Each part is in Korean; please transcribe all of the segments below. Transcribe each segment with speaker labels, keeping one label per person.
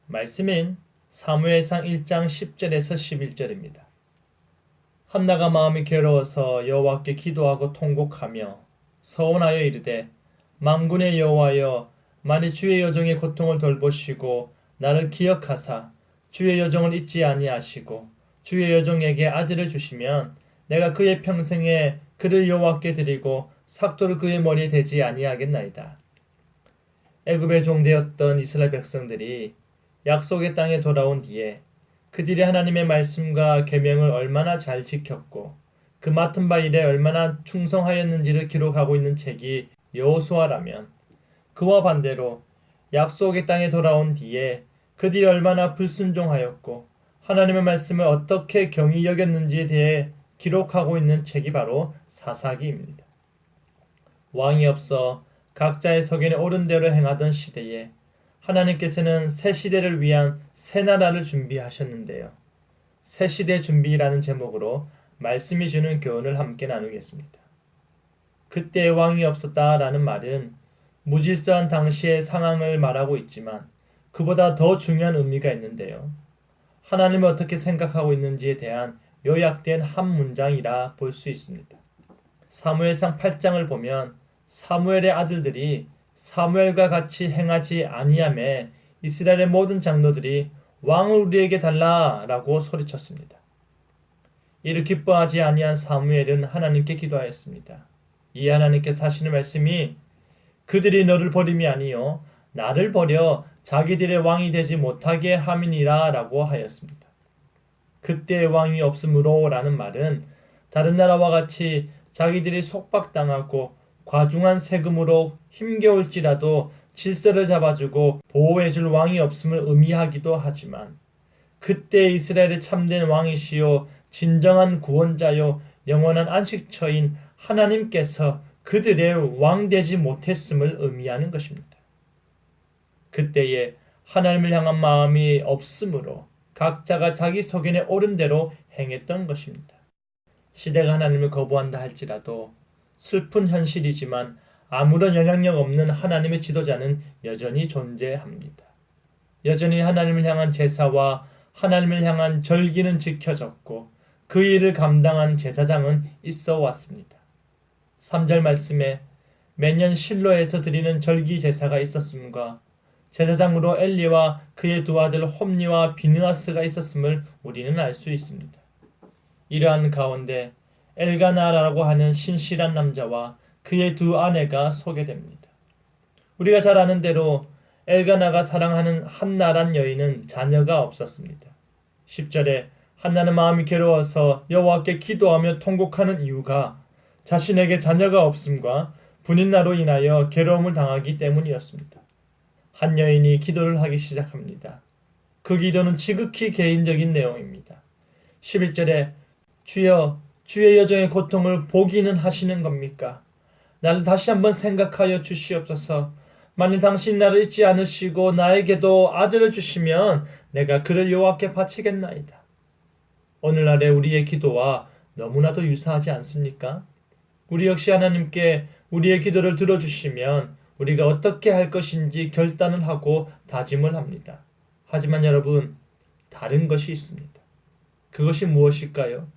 Speaker 1: 말씀인 사무엘상 1장 10절에서 11절입니다. 한나가 마음이 괴로워서 여호와께 기도하고 통곡하며 서원하여 이르되 만군의 여호와여 만일 주의 여종의 고통을 돌보시고 나를 기억하사 주의 여종을 잊지 아니하시고 주의 여종에게 아들을 주시면 내가 그의 평생에 그를 여호와께 드리고 삭도를 그의 머리에 대지 아니하겠나이다. 애굽의 종되었던 이스라엘 백성들이 약속의 땅에 돌아온 뒤에 그들이 하나님의 말씀과 계명을 얼마나 잘 지켰고 그 맡은 바 일에 얼마나 충성하였는지를 기록하고 있는 책이 여호수아라면, 그와 반대로 약속의 땅에 돌아온 뒤에 그들이 얼마나 불순종하였고 하나님의 말씀을 어떻게 경히 여겼는지에 대해 기록하고 있는 책이 바로 사사기입니다. 왕이 없어 각자의 소견에 옳은 대로 행하던 시대에 하나님께서는 새 시대를 위한 새 나라를 준비하셨는데요. 새 시대 준비라는 제목으로 말씀이 주는 교훈을 함께 나누겠습니다. 그때 왕이 없었다라는 말은 무질서한 당시의 상황을 말하고 있지만 그보다 더 중요한 의미가 있는데요. 하나님을 어떻게 생각하고 있는지에 대한 요약된 한 문장이라 볼 수 있습니다. 사무엘상 8장을 보면 사무엘의 아들들이 사무엘과 같이 행하지 아니하매 이스라엘의 모든 장로들이 왕을 우리에게 달라라고 소리쳤습니다. 이를 기뻐하지 아니한 사무엘은 하나님께 기도하였습니다. 이 하나님께서 하시는 말씀이 그들이 너를 버림이 아니요 나를 버려 자기들의 왕이 되지 못하게 함이니라 라고 하였습니다. 그때 왕이 없으므로 라는 말은 다른 나라와 같이 자기들이 속박당하고 과중한 세금으로 힘겨울지라도 질서를 잡아주고 보호해줄 왕이 없음을 의미하기도 하지만, 그때 이스라엘의 참된 왕이시요 진정한 구원자요 영원한 안식처인 하나님께서 그들의 왕 되지 못했음을 의미하는 것입니다. 그때에 하나님을 향한 마음이 없으므로 각자가 자기 소견에 옳은 대로 행했던 것입니다. 시대가 하나님을 거부한다 할지라도 슬픈 현실이지만 아무런 영향력 없는 하나님의 지도자는 여전히 존재합니다. 여전히 하나님을 향한 제사와 하나님을 향한 절기는 지켜졌고 그 일을 감당한 제사장은 있어 왔습니다. 3절 말씀에 매년 실로에서 드리는 절기 제사가 있었음과 제사장으로 엘리와 그의 두 아들 홈니와 비느하스가 있었음을 우리는 알 수 있습니다. 이러한 가운데 엘가나라고 하는 신실한 남자와 그의 두 아내가 소개됩니다. 우리가 잘 아는 대로 엘가나가 사랑하는 한나란 여인은 자녀가 없었습니다. 10절에 한나는 마음이 괴로워서 여호와께 기도하며 통곡하는 이유가 자신에게 자녀가 없음과 분인나로 인하여 괴로움을 당하기 때문이었습니다. 한 여인이 기도를 하기 시작합니다. 그 기도는 지극히 개인적인 내용입니다. 11절에 주여 주의 여종의 고통을 보기는 하시는 겁니까? 나를 다시 한번 생각하여 주시옵소서. 만일 당신 나를 잊지 않으시고 나에게도 아들을 주시면 내가 그를 여호와께 바치겠나이다. 오늘날의 우리의 기도와 너무나도 유사하지 않습니까? 우리 역시 하나님께 우리의 기도를 들어주시면 우리가 어떻게 할 것인지 결단을 하고 다짐을 합니다. 하지만 여러분, 다른 것이 있습니다. 그것이 무엇일까요?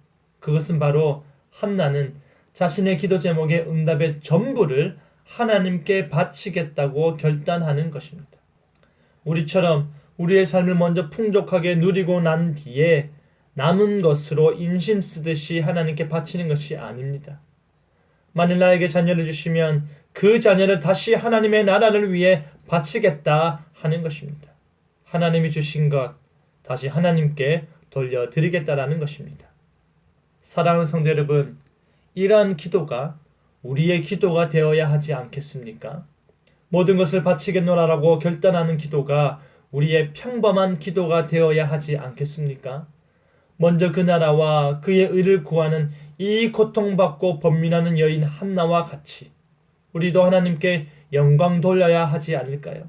Speaker 1: 그것은 바로 한나는 자신의 기도 제목의 응답의 전부를 하나님께 바치겠다고 결단하는 것입니다. 우리처럼 우리의 삶을 먼저 풍족하게 누리고 난 뒤에 남은 것으로 인심 쓰듯이 하나님께 바치는 것이 아닙니다. 만일 나에게 자녀를 주시면 그 자녀를 다시 하나님의 나라를 위해 바치겠다 하는 것입니다. 하나님이 주신 것 다시 하나님께 돌려드리겠다라는 것입니다. 사랑하는 성도 여러분, 이러한 기도가 우리의 기도가 되어야 하지 않겠습니까? 모든 것을 바치겠노라라고 결단하는 기도가 우리의 평범한 기도가 되어야 하지 않겠습니까? 먼저 그 나라와 그의 의를 구하는 이 고통받고 번민하는 여인 한나와 같이 우리도 하나님께 영광 돌려야 하지 않을까요?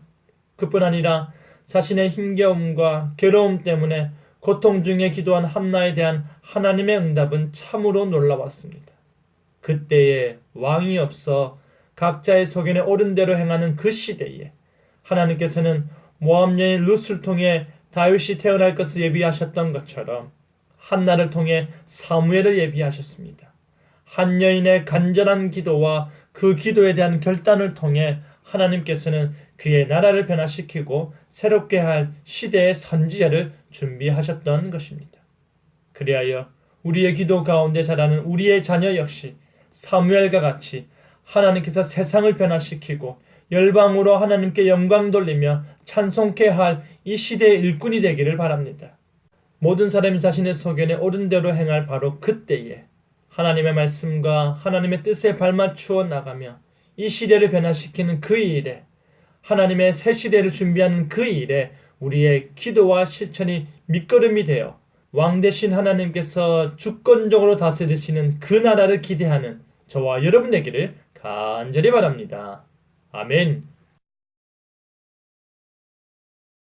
Speaker 1: 그뿐 아니라 자신의 힘겨움과 괴로움 때문에 고통 중에 기도한 한나에 대한 하나님의 응답은 참으로 놀라웠습니다. 그때에 왕이 없어 각자의 소견에 옳은 대로 행하는 그 시대에 하나님께서는 모압 여인 룻을 통해 다윗이 태어날 것을 예비하셨던 것처럼 한나를 통해 사무엘을 예비하셨습니다. 한 여인의 간절한 기도와 그 기도에 대한 결단을 통해 하나님께서는 그의 나라를 변화시키고 새롭게 할 시대의 선지자를 준비하셨던 것입니다. 그리하여 우리의 기도 가운데 자라는 우리의 자녀 역시 사무엘과 같이 하나님께서 세상을 변화시키고 열방으로 하나님께 영광 돌리며 찬송케 할 이 시대의 일꾼이 되기를 바랍니다. 모든 사람이 자신의 소견에 옳은 대로 행할 바로 그때에 하나님의 말씀과 하나님의 뜻에 발맞추어 나가며 이 시대를 변화시키는 그 일에, 하나님의 새 시대를 준비하는 그 일에 우리의 기도와 실천이 밑거름이 되어 왕 대신 하나님께서 주권적으로 다스리시는 그 나라를 기대하는 저와 여러분 되기를 간절히 바랍니다. 아멘.